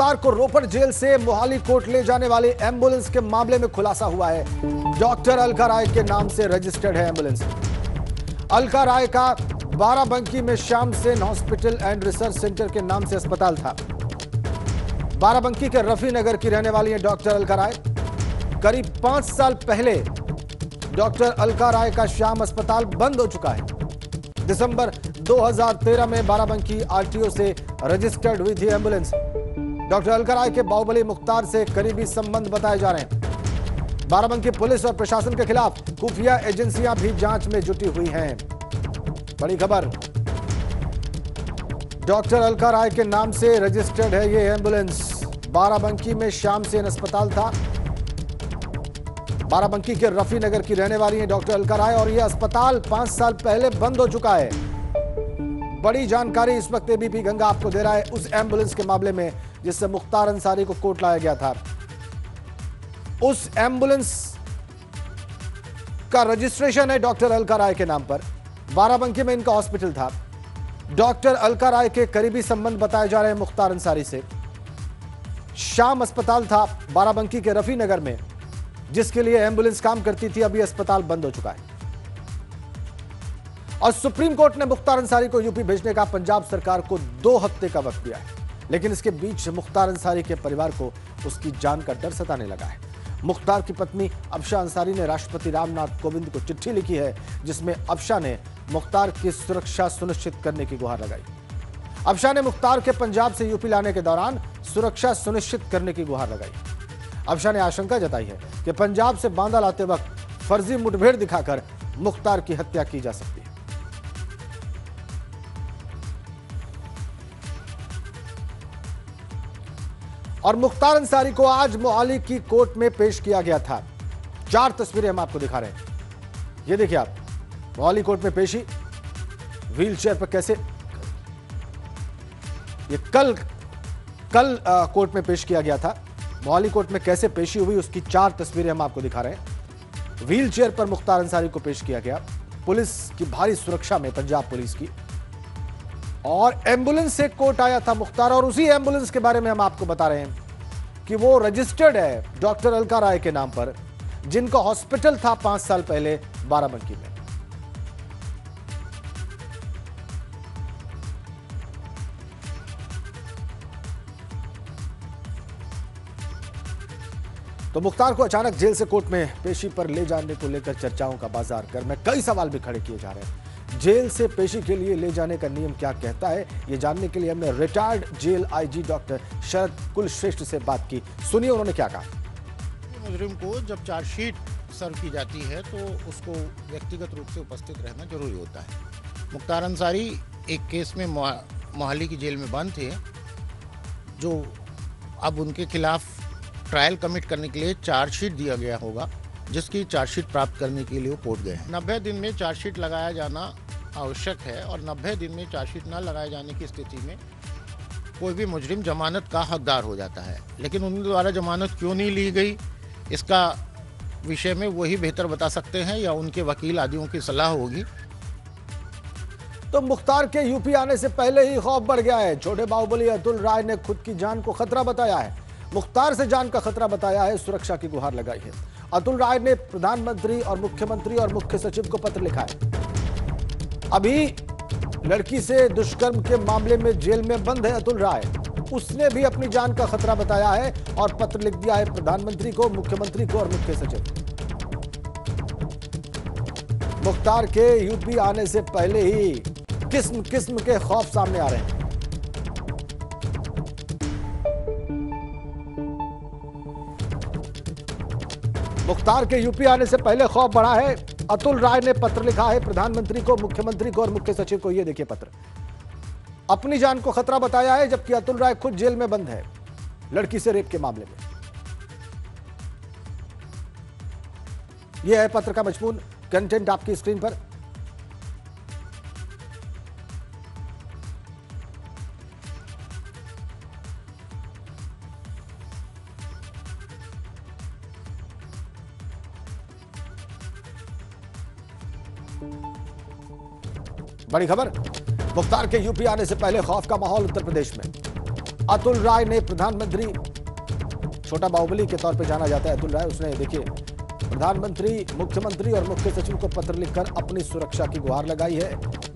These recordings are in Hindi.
मुख्तार को रोपड़ जेल से मोहाली कोर्ट ले जाने वाली एम्बुलेंस के मामले में खुलासा हुआ है। डॉक्टर अलका राय के नाम से रजिस्टर्ड है एम्बुलेंस। अलका राय का बाराबंकी में Shyam Sen hospital and research centre के नाम से अस्पताल था। बाराबंकी के रफी नगर की रहने वाली है डॉक्टर अलका राय। करीब 5 साल पहले डॉक्टर अलका राय का श्याम अस्पताल बंद हो चुका है। दिसंबर 2013 में बाराबंकी आरटीओ से रजिस्टर्ड हुई थी एम्बुलेंस। डॉक्टर अलका राय के बाहुबली मुख्तार से करीबी संबंध बताए जा रहे हैं। बाराबंकी पुलिस और प्रशासन के खिलाफ खुफिया एजेंसियां भी जांच में जुटी हुई हैं। बड़ी खबर, डॉक्टर अलका राय के नाम से रजिस्टर्ड है ये एम्बुलेंस। बाराबंकी में श्याम सेन अस्पताल था। बाराबंकी के रफी नगर की रहने वाली है डॉक्टर अलका राय और यह अस्पताल 5 साल पहले बंद हो चुका है। बड़ी जानकारी इस वक्त एबीपी गंगा आपको दे रहा है उस एम्बुलेंस के मामले में जिससे मुख्तार अंसारी को कोर्ट लाया गया था। उस एम्बुलेंस का रजिस्ट्रेशन है डॉक्टर अलका राय के नाम पर। बाराबंकी में इनका हॉस्पिटल था। डॉक्टर अलका राय के करीबी संबंध बताए जा रहे हैं मुख्तार अंसारी से। श्याम अस्पताल था बाराबंकी के रफी नगर में जिसके लिए एम्बुलेंस काम करती थी। अभी अस्पताल बंद हो चुका है और सुप्रीम कोर्ट ने मुख्तार अंसारी को यूपी भेजने का पंजाब सरकार को 2 हफ्ते का वक्त दिया है। लेकिन इसके बीच मुख्तार अंसारी के परिवार को उसकी जान का डर सताने लगा है। मुख्तार की पत्नी अफशा अंसारी ने राष्ट्रपति रामनाथ कोविंद को चिट्ठी लिखी है जिसमें अफशा ने मुख्तार की सुरक्षा सुनिश्चित करने की गुहार लगाई। अफशा ने मुख्तार के पंजाब से यूपी लाने के दौरान सुरक्षा सुनिश्चित करने की गुहार लगाई। अफशा ने आशंका जताई है कि पंजाब से बांदा लाते वक्त फर्जी मुठभेड़ दिखाकर मुख्तार की हत्या की जा सकती है। और मुख्तार अंसारी को आज मोहाली की कोर्ट में पेश किया गया था। 4 तस्वीरें हम आपको दिखा रहे हैं। ये देखिए आप, मोहाली कोर्ट में पेशी, व्हील चेयर पर कैसे, ये कल कोर्ट में पेश किया गया था। मोहाली कोर्ट में कैसे पेशी हुई उसकी 4 तस्वीरें हम आपको दिखा रहे हैं। व्हील चेयर पर मुख्तार अंसारी को पेश किया गया पुलिस की भारी सुरक्षा में, पंजाब पुलिस की, और एम्बुलेंस से कोर्ट आया था मुख्तार। और उसी एम्बुलेंस के बारे में हम आपको बता रहे हैं कि वो रजिस्टर्ड है डॉक्टर अलका राय के नाम पर जिनका हॉस्पिटल था 5 साल पहले बाराबंकी में। तो मुख्तार को अचानक जेल से कोर्ट में पेशी पर ले जाने को लेकर चर्चाओं का बाजार कर में कई सवाल भी खड़े किए जा रहे हैं। जेल से पेशी के लिए ले जाने का नियम क्या कहता है, ये जानने के लिए हमने रिटायर्ड जेल आईजी डॉक्टर शरद कुलश्रेष्ठ से बात की। सुनिए उन्होंने क्या कहा। मुजरिम को जब चार्जशीट सर्व की जाती है तो उसको व्यक्तिगत रूप से उपस्थित रहना जरूरी होता है। मुख्तार अंसारी एक केस में मोहाली की जेल में बंद थे, जो अब उनके खिलाफ ट्रायल कमिट करने के लिए चार्जशीट दिया गया होगा, जिसकी चार्जशीट प्राप्त करने के लिए वो कोर्ट गए हैं। 90 दिन में चार्जशीट लगाया जाना आवश्यक है और 90 दिन में चार्जशीट न लगाए जाने की स्थिति में कोई भी मुजरिम जमानत का हकदार हो जाता है। लेकिन उनके द्वारा जमानत क्यों नहीं ली गई, इसका विषय में वही बेहतर बता सकते हैं या उनके वकील आदियों की सलाह होगी। तो मुख्तार के यूपी आने से पहले ही खौफ बढ़ गया है। छोटे बाहुबली अतुल राय ने खुद की जान को खतरा बताया है, मुख्तार से जान का खतरा बताया है, सुरक्षा की गुहार लगाई है। अतुल राय ने प्रधानमंत्री और मुख्यमंत्री और मुख्य सचिव को पत्र लिखा है। अभी लड़की से दुष्कर्म के मामले में जेल में बंद है अतुल राय, उसने भी अपनी जान का खतरा बताया है और पत्र लिख दिया है प्रधानमंत्री को, मुख्यमंत्री को और मुख्य सचिव। मुख्तार के यूपी आने से पहले ही किस्म किस्म के खौफ सामने आ रहे हैं। मुख्तार के यूपी आने से पहले खौफ बढ़ा है। अतुल राय ने पत्र लिखा है प्रधानमंत्री को, मुख्यमंत्री को और मुख्य सचिव को। ये देखिए पत्र, अपनी जान को खतरा बताया है, जबकि अतुल राय खुद जेल में बंद है लड़की से रेप के मामले में। यह है पत्र का मजमून, कंटेंट आपकी स्क्रीन पर। बड़ी खबर, मुख्तार के यूपी आने से पहले खौफ का माहौल उत्तर प्रदेश में। अतुल राय ने प्रधानमंत्री, छोटा बाहुबली के तौर पे जाना जाता है अतुल राय, उसने देखिए प्रधानमंत्री, मुख्यमंत्री और मुख्य सचिव को पत्र लिखकर अपनी सुरक्षा की गुहार लगाई है,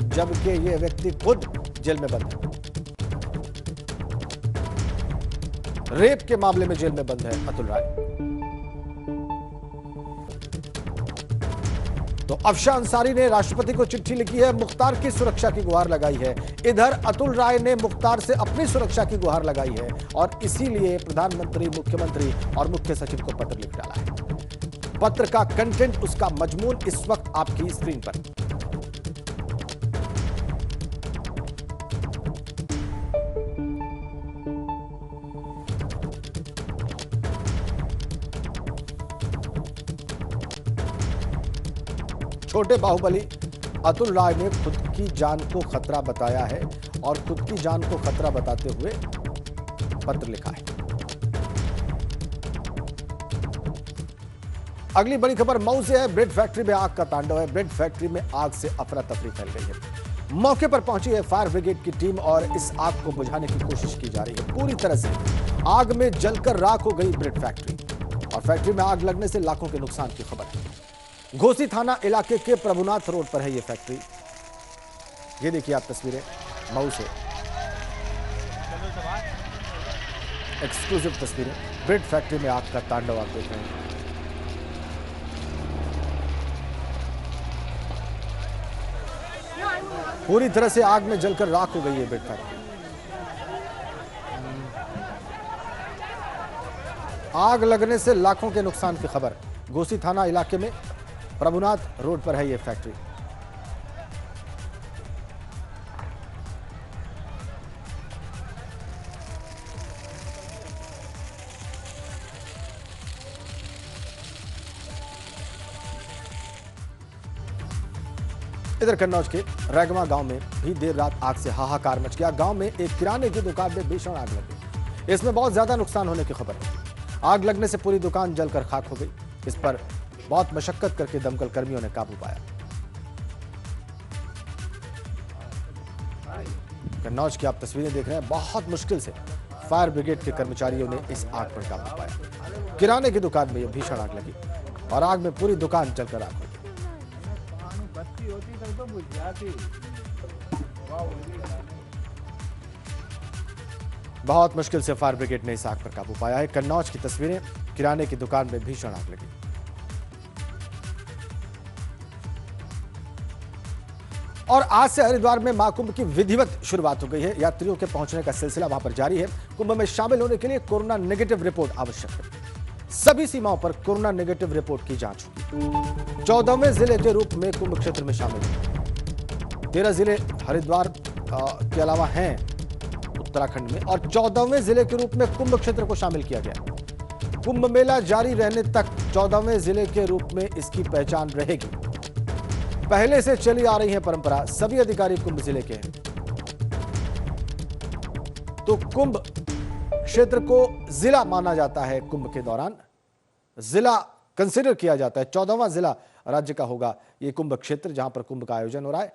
जबकि यह व्यक्ति खुद जेल में बंद है। रेप के मामले में जेल में बंद है अतुल राय। तो अफशान अंसारी ने राष्ट्रपति को चिट्ठी लिखी है, मुख्तार की सुरक्षा की गुहार लगाई है। इधर अतुल राय ने मुख्तार से अपनी सुरक्षा की गुहार लगाई है और इसीलिए प्रधानमंत्री, मुख्यमंत्री और मुख्य सचिव को पत्र लिख डाला है। पत्र का कंटेंट, उसका मजमून इस वक्त आपकी स्क्रीन पर। छोटे बाहुबली अतुल राय ने खुद की जान को खतरा बताया है और खुद की जान को खतरा बताते हुए पत्र लिखा है। अगली बड़ी खबर मऊ से है। ब्रेड फैक्ट्री में आग का तांडव है। ब्रेड फैक्ट्री में आग से अफरा तफरी फैल गई है। मौके पर पहुंची है फायर ब्रिगेड की टीम और इस आग को बुझाने की कोशिश की जा रही है। पूरी तरह से आग में जलकर राख हो गई ब्रेड फैक्ट्री और फैक्ट्री में आग लगने से लाखों के नुकसान की खबर है। घोसी थाना इलाके के प्रभुनाथ रोड पर है ये फैक्ट्री। ये देखिए आप तस्वीरें मऊ से, एक्सक्लूसिव तस्वीरें। ब्रेड फैक्ट्री में आग का तांडव आप देख रहे हैं। पूरी तरह से आग में जलकर राख हो गई है ब्रेड फैक्ट्री। आग लगने से लाखों के नुकसान की खबर। घोसी थाना इलाके में प्रभुनाथ रोड पर है यह फैक्ट्री। इधर कन्नौज के रैगमा गांव में भी देर रात आग से हाहाकार मच गया। गांव में एक किराने की दुकान में भीषण आग लगी। इसमें बहुत ज्यादा नुकसान होने की खबर है। आग लगने से पूरी दुकान जलकर खाक हो गई। इस पर बहुत मशक्कत करके दमकल कर्मियों ने काबू पाया। कन्नौज की आप तस्वीरें देख रहे हैं। बहुत मुश्किल से फायर ब्रिगेड के कर्मचारियों ने इस आग पर काबू पाया। किराने की दुकान में यह भीषण आग लगी और आग में पूरी दुकान जलकर आग हो गई। बहुत मुश्किल से फायर ब्रिगेड ने इस आग पर काबू पाया है। कन्नौज की तस्वीरें, किराने की दुकान में भीषण आग लगी। और आज से हरिद्वार में महाकुंभ की विधिवत शुरुआत हो गई है। यात्रियों के पहुंचने का सिलसिला वहां पर जारी है। कुंभ में शामिल होने के लिए कोरोना नेगेटिव रिपोर्ट आवश्यक है। सभी सीमाओं पर कोरोना नेगेटिव रिपोर्ट की जांच होगी। 14वें जिले के रूप में कुंभ क्षेत्र में शामिल है। 13 जिले हरिद्वार के अलावा हैं उत्तराखंड में और 14वें जिले के रूप में कुंभ क्षेत्र को शामिल किया गया। कुंभ मेला जारी रहने तक 14वें जिले के रूप में इसकी पहचान रहेगी। पहले से चली आ रही है परंपरा, सभी अधिकारी कुंभ जिले के हैं, तो कुंभ क्षेत्र को जिला माना जाता है। कुंभ के दौरान जिला कंसिडर किया जाता है। 14वां जिला राज्य का होगा ये कुंभ क्षेत्र, जहां पर कुंभ का आयोजन हो रहा है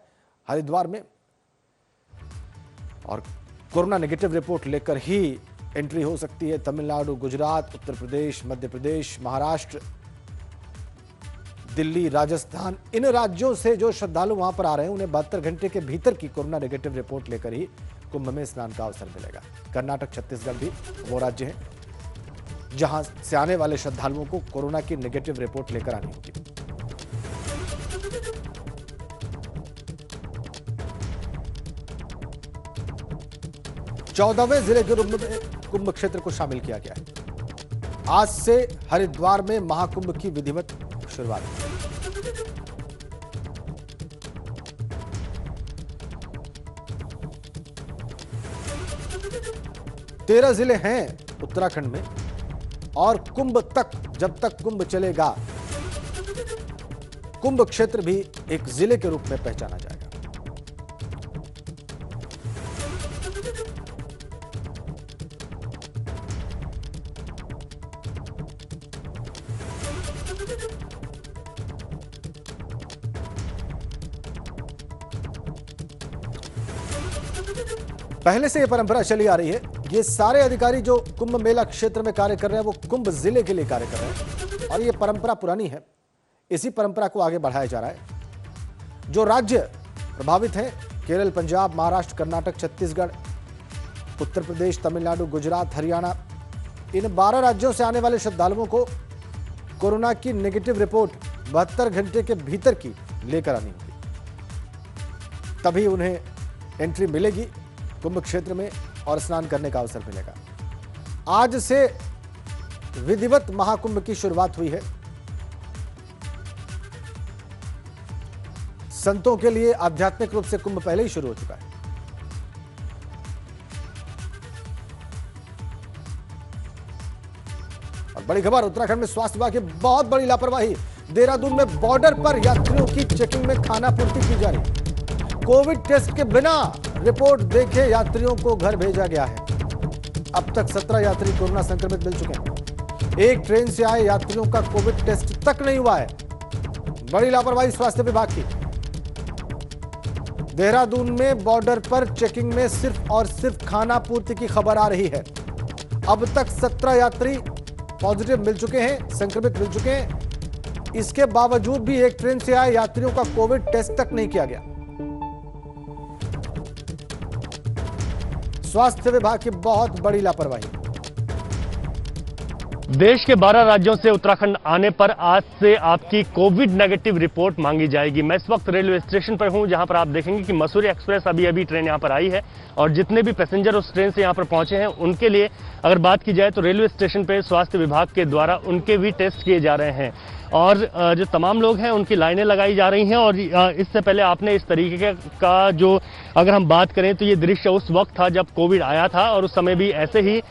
हरिद्वार में। और कोरोना नेगेटिव रिपोर्ट लेकर ही एंट्री हो सकती है। तमिलनाडु, गुजरात, उत्तर प्रदेश, मध्य प्रदेश, महाराष्ट्र, दिल्ली, राजस्थान, इन राज्यों से जो श्रद्धालु वहां पर आ रहे हैं उन्हें 72 घंटे के भीतर की कोरोना नेगेटिव रिपोर्ट लेकर ही कुंभ में स्नान का अवसर मिलेगा। कर्नाटक, छत्तीसगढ़ भी वो राज्य हैं जहां से आने वाले श्रद्धालुओं को कोरोना की नेगेटिव रिपोर्ट लेकर आनी होगी। चौदहवें जिले के रूप में कुंभ क्षेत्र को शामिल किया गया है। आज से हरिद्वार में महाकुंभ की विधिवत शुरुआत। 13 जिले हैं उत्तराखंड में और कुंभ तक, जब तक कुंभ चलेगा, कुंभ क्षेत्र भी एक जिले के रूप में पहचाना जाएगा। पहले से यह परंपरा चली आ रही है ये सारे अधिकारी जो कुंभ मेला क्षेत्र में कार्य कर रहे हैं वो कुंभ जिले के लिए कार्य कर रहे हैं और ये परंपरा पुरानी है। इसी परंपरा को आगे बढ़ाया जा रहा है। जो राज्य प्रभावित हैं केरल, पंजाब, महाराष्ट्र, कर्नाटक, छत्तीसगढ़, उत्तर प्रदेश, तमिलनाडु, गुजरात, हरियाणा, इन 12 राज्यों से आने वाले श्रद्धालुओं को कोरोना की नेगेटिव रिपोर्ट 72 घंटे के भीतर की लेकर आनी होगी, तभी उन्हें एंट्री मिलेगी कुंभ क्षेत्र में और स्नान करने का अवसर मिलेगा। आज से विधिवत महाकुंभ की शुरुआत हुई है। संतों के लिए आध्यात्मिक रूप से कुंभ पहले ही शुरू हो चुका है। और बड़ी खबर, उत्तराखंड में स्वास्थ्य विभाग की बहुत बड़ी लापरवाही। देहरादून में बॉर्डर पर यात्रियों की चेकिंग में खाना पूर्ति की जा रही। कोविड टेस्ट के बिना रिपोर्ट देखे यात्रियों को घर भेजा गया है। अब तक 17 यात्री कोरोना संक्रमित मिल चुके हैं। एक ट्रेन से आए यात्रियों का कोविड टेस्ट तक नहीं हुआ है। बड़ी लापरवाही स्वास्थ्य विभाग की। देहरादून में बॉर्डर पर चेकिंग में सिर्फ और सिर्फ खाना पूर्ति की खबर आ रही है। अब तक 17 यात्री पॉजिटिव मिल चुके हैं, संक्रमित मिल चुके हैं। इसके बावजूद भी एक ट्रेन से आए यात्रियों का कोविड टेस्ट तक नहीं किया गया। स्वास्थ्य विभाग की बहुत बड़ी लापरवाही। देश के 12 राज्यों से उत्तराखंड आने पर आज से आपकी कोविड नेगेटिव रिपोर्ट मांगी जाएगी। मैं इस वक्त रेलवे स्टेशन पर हूं, जहां पर आप देखेंगे कि मसूरी एक्सप्रेस अभी ट्रेन यहां पर आई है और जितने भी पैसेंजर उस ट्रेन से यहां पर पहुंचे हैं उनके लिए अगर बात की जाए तो रेलवे स्टेशन पर स्वास्थ्य विभाग के द्वारा उनके भी टेस्ट किए जा रहे हैं और जो तमाम लोग हैं उनकी लाइनें लगाई जा रही हैं। और इससे पहले आपने इस तरीके का जो अगर हम बात करें तो ये दृश्य उस वक्त था जब कोविड आया था और उस समय भी ऐसे ही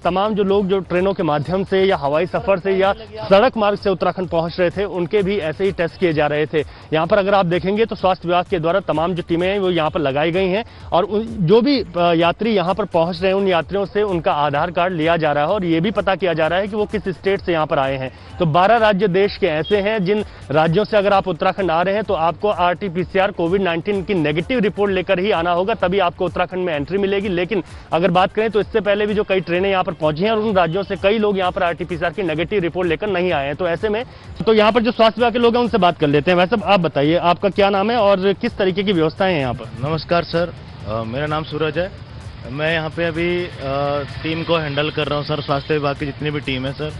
तमाम जो लोग जो ट्रेनों के माध्यम से या हवाई सफर से या सड़क मार्ग से उत्तराखंड पहुंच रहे थे उनके भी ऐसे ही टेस्ट किए जा रहे थे। यहाँ पर अगर आप देखेंगे तो स्वास्थ्य विभाग के द्वारा तमाम जो टीमें हैं वो यहाँ पर लगाई गई हैं और जो भी यात्री यहाँ पर पहुंच रहे हैं उन यात्रियों से उनका आधार कार्ड लिया जा रहा है और ये भी पता किया जा रहा है कि वो किस स्टेट से यहाँ पर आए हैं। तो 12 राज्य देश के ऐसे हैं जिन राज्यों से अगर आप उत्तराखंड आ रहे हैं तो आपको RT-PCR कोविड-19 की नेगेटिव रिपोर्ट लेकर ही आना होगा, तभी आपको उत्तराखंड में एंट्री मिलेगी। लेकिन अगर बात करें तो इससे पहले भी जो कई ट्रेनें यहाँ पर पहुंची हैं और उन राज्यों से कई लोग यहाँ पर RT-PCR की नेगेटिव रिपोर्ट लेकर नहीं आए हैं। तो ऐसे में तो यहाँ पर जो स्वास्थ्य विभाग के लोग हैं उनसे बात कर लेते हैं। वैसे आप बताइए आपका क्या नाम है और किस तरीके की व्यवस्थाएं हैं यहाँ पर? नमस्कार सर, मेरा नाम सूरज है। मैं यहाँ पे अभी टीम को हैंडल कर रहा हूँ सर, स्वास्थ्य विभाग की जितनी भी टीम है सर।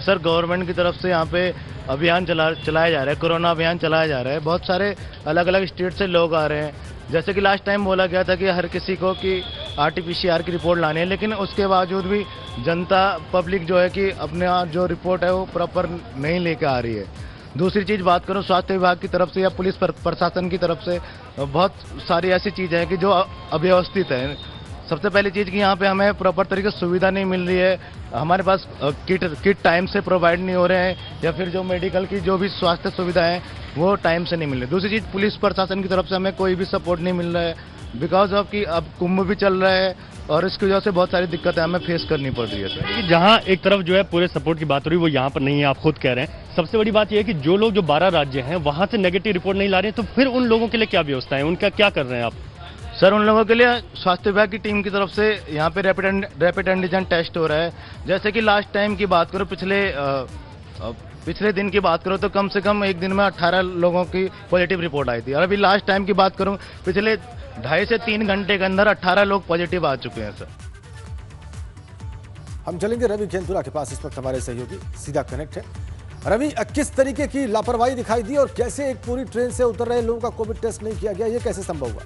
सर गवर्नमेंट की तरफ से यहाँ पे अभियान चलाया जा रहा है, कोरोना अभियान चलाया जा रहा है। बहुत सारे अलग अलग स्टेट से लोग आ रहे हैं। जैसे कि लास्ट टाइम बोला गया था कि हर किसी को कि RT-PCR की रिपोर्ट लानी है, लेकिन उसके बावजूद भी जनता पब्लिक जो है कि अपने जो रिपोर्ट है वो प्रॉपर नहीं लेकर आ रही है। दूसरी चीज़ बात करूँ स्वास्थ्य विभाग की तरफ से या पुलिस प्रशासन की तरफ से बहुत सारी ऐसी चीज़ें हैं कि जो अव्यवस्थित है। सबसे पहली चीज़ कि यहाँ पे हमें प्रॉपर तरीके से सुविधा नहीं मिल रही है। हमारे पास किट टाइम से प्रोवाइड नहीं हो रहे हैं या फिर जो मेडिकल की जो भी स्वास्थ्य सुविधा है वो टाइम से नहीं मिल रही। दूसरी चीज़ पुलिस प्रशासन की तरफ से हमें कोई भी सपोर्ट नहीं मिल रहा है बिकॉज ऑफ कि अब कुंभ भी चल रहा है और इसकी वजह से बहुत सारी दिक्कतें हमें फेस करनी पड़ रही है सर। जहाँ एक तरफ जो है पूरे सपोर्ट की बात हो रही है वो यहाँ पर नहीं है, आप खुद कह रहे हैं। सबसे बड़ी बात यह है कि जो लोग जो 12 राज्य हैं वहाँ से नेगेटिव रिपोर्ट नहीं ला रहे हैं, तो फिर उन लोगों के लिए क्या व्यवस्था है, उनका क्या कर रहे हैं आप? सर उन लोगों के लिए स्वास्थ्य विभाग की टीम की तरफ से यहाँ पे रैपिड एंटीजन टेस्ट हो रहा है। जैसे कि लास्ट टाइम की बात करो, पिछले दिन की बात करो तो कम से कम एक दिन में 18 लोगों की पॉजिटिव रिपोर्ट आई थी और अभी लास्ट टाइम की बात करूँ पिछले 2.5 से 3 घंटे के अंदर 18 लोग पॉजिटिव आ चुके हैं सर। हम चलेंगे रवि खेलतुरा के पास, इस वक्त हमारे सहयोगी सीधा कनेक्ट है। रवि, किस तरीके की लापरवाही दिखाई दी और कैसे एक पूरी ट्रेन से उतर रहे लोगों का कोविड टेस्ट नहीं किया गया, ये कैसे संभव हुआ?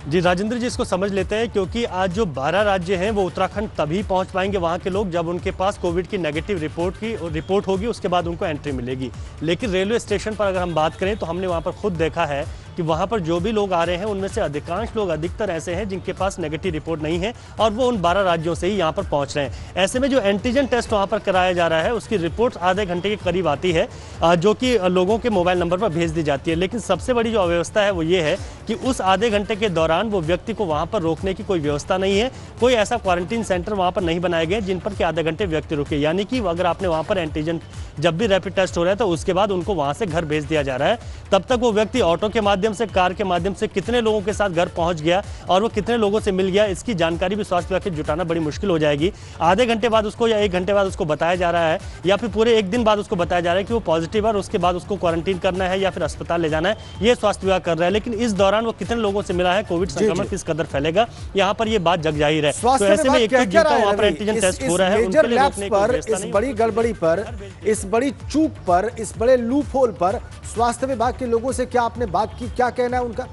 जी राजेंद्र जी, इसको समझ लेते हैं क्योंकि आज जो 12 राज्य हैं वो उत्तराखंड तभी पहुंच पाएंगे वहां के लोग जब उनके पास कोविड की नेगेटिव रिपोर्ट होगी, उसके बाद उनको एंट्री मिलेगी। लेकिन रेलवे स्टेशन पर अगर हम बात करें तो हमने वहां पर खुद देखा है कि वहां पर जो भी लोग आ रहे हैं उनमें से अधिकतर ऐसे हैं जिनके पास नेगेटिव रिपोर्ट नहीं है और वो उन 12 राज्यों से ही यहाँ पर पहुँच रहे हैं। ऐसे में जो एंटीजन टेस्ट वहाँ पर कराया जा रहा है उसकी रिपोर्ट आधे घंटे के करीब आती है, जो कि लोगों के मोबाइल नंबर पर भेज दी जाती है। लेकिन सबसे बड़ी जो अव्यवस्था है वो ये है कि उस आधे घंटे के दौरान वो व्यक्ति को वहाँ पर रोकने की कोई व्यवस्था नहीं है। कोई ऐसा क्वारंटीन सेंटर वहाँ पर नहीं बनाए गए जिन पर कि आधे घंटे व्यक्ति रुके, यानी कि अगर आपने वहाँ पर एंटीजन जब भी रैपिड टेस्ट हो रहा है तो उसके बाद उनको वहाँ से घर भेज दिया जा रहा है। तब तक वो व्यक्ति ऑटो के माध्यम माध्यम से, कार के माध्यम से कितने लोगों के साथ घर पहुंच गया और वो कितने लोगों से मिल गया, इसकी जानकारी भी स्वास्थ्य विभाग के जुटाना बड़ी मुश्किल हो जाएगी। आधे घंटे बाद उसको या 1 घंटे बाद उसको बताया जा रहा है या फिर पूरे 1 दिन बाद उसको बताया जा रहा है कि वो पॉजिटिव है और उसके बाद उसको क्वारंटीन करना है या फिर अस्पताल ले जाना है, ये स्वास्थ्य विभाग कर रहा है। लेकिन इस दौरान वो कितने लोगों से मिला है, कोविड संक्रमण किस कदर फैलेगा, यहाँ पर ये बात जग जाहिर है। तो ऐसे में एक तो जिनका वहाँ पर एंटीजन टेस्ट हो रहा है, उनके लिए रोकने की व्यवस्था नहीं। इस बड़ी गड़बड़ी पर, इस बड़ी चूक पर, इस बड़े लूप होल पर स्वास्थ्य विभाग के लोगों से क्या आपने बात की, क्या कहना है उनका?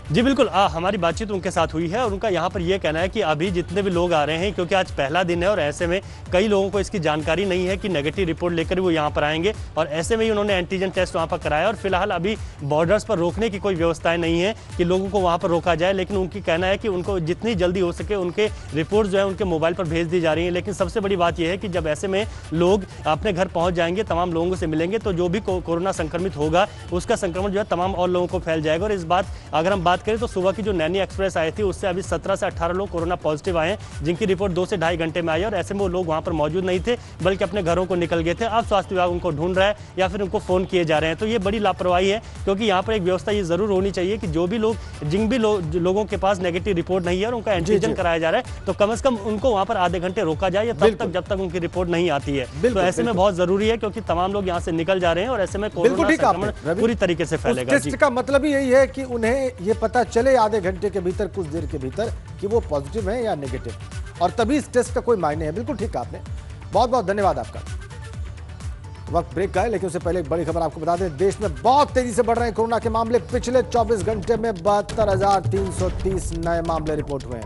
जी बिल्कुल, हमारी बातचीत उनके साथ हुई है और उनका यहाँ पर यह कहना है कि अभी जितने भी लोग आ रहे हैं, क्योंकि आज पहला दिन है और ऐसे में कई लोगों को इसकी जानकारी नहीं है कि नेगेटिव रिपोर्ट लेकर वो यहाँ पर आएंगे और ऐसे में ही उन्होंने एंटीजन टेस्ट वहाँ पर कराया और फिलहाल अभी बॉर्डर्स पर रोकने की कोई व्यवस्थाएं नहीं है कि लोगों को वहाँ पर रोका जाए। लेकिन उनकी कहना है कि उनको जितनी जल्दी हो सके उनके रिपोर्ट जो है उनके मोबाइल पर भेज दी जा रही है। लेकिन सबसे बड़ी बात यह है कि जब ऐसे में लोग अपने घर पहुँच जाएंगे, तमाम लोगों से मिलेंगे, तो जो भी कोरोना संक्रमित होगा उसका संक्रमण जो है तमाम और लोगों को फैल जाएगा। और इस बात अगर हम बात करें तो सुबह की जो नैनी एक्सप्रेस आई थी उससे अभी 17 से 18 लोग कोरोना पॉजिटिव आए हैं, जिनकी रिपोर्ट 2 से ढाई घंटे में आई और ऐसे में वो लोग वहां पर मौजूद नहीं थे बल्कि अपने घरों को निकल गए थे। अब स्वास्थ्य विभाग उनको ढूंढ रहा है या फिर उनको फोन किए जा रहे हैं। तो ये बड़ी लापरवाही है, क्योंकि यहाँ पर एक व्यवस्था ये जरूर होनी चाहिए कि जो भी लोग, जिन भी लोगों के पास नेगेटिव रिपोर्ट नहीं है और उनका एंटीजन कराया जा रहा है, तो कम से कम उनको वहां पर आधे घंटे रोका जाए या तब तक जब तक उनकी रिपोर्ट नहीं आती है। तो ऐसे में बहुत जरूरी है, क्योंकि तमाम लोग यहाँ से निकल जा रहे हैं और ऐसे में कोरोना संक्रमण पूरी तरीके से फैलेगा। टेस्ट का मतलब ही यही है कि उन्हें ये पता चले आधे घंटे के भीतर, कुछ देर के भीतर, कि वो पॉजिटिव है या नेगेटिव, और तभी इस टेस्ट का कोई मायने है। बिल्कुल ठीक आपने, बहुत बहुत धन्यवाद आपका। वक्त ब्रेक का है, लेकिन उससे पहले एक बड़ी खबर आपको बता दें। देश में बहुत तेजी से बढ़ रहे हैं कोरोना के मामले। पिछले 24 घंटे में 72,330 नए मामले रिपोर्ट हुए हैं।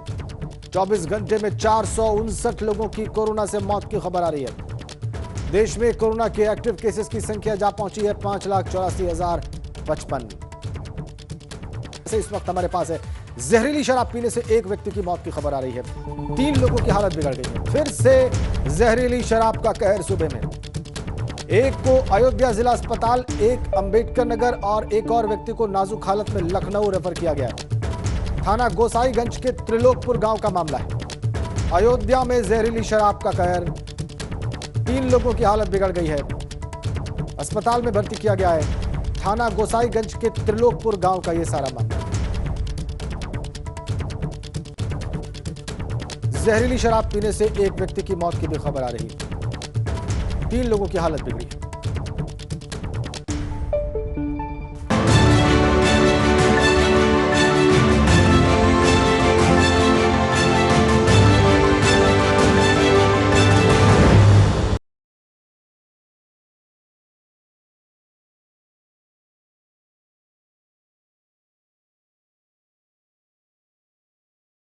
24 घंटे में 459 लोगों की कोरोना से मौत की खबर आ रही है। देश में कोरोना के एक्टिव केसेस की संख्या जा पहुंची है 5,84,055। इस वक्त हमारे पास है जहरीली शराब पीने से एक व्यक्ति की मौत की खबर आ रही है। 3 लोगों की हालत बिगड़ गई है। फिर से जहरीली शराब का कहर सूबे में। एक को अयोध्या जिला अस्पताल, एक अंबेडकर नगर और एक और व्यक्ति को नाजुक हालत में लखनऊ रेफर किया गया है। थाना गोसाईगंज के त्रिलोकपुर गांव का मामला है। अयोध्या में जहरीली शराब का कहर, 3 लोगों की हालत बिगड़ गई है, अस्पताल में भर्ती किया गया है। थाना गोसाईगंज के त्रिलोकपुर गांव का यह सारा मामला। जहरीली शराब पीने से एक व्यक्ति की मौत की भी खबर आ रही है। 3 लोगों की हालत बिगड़ी है।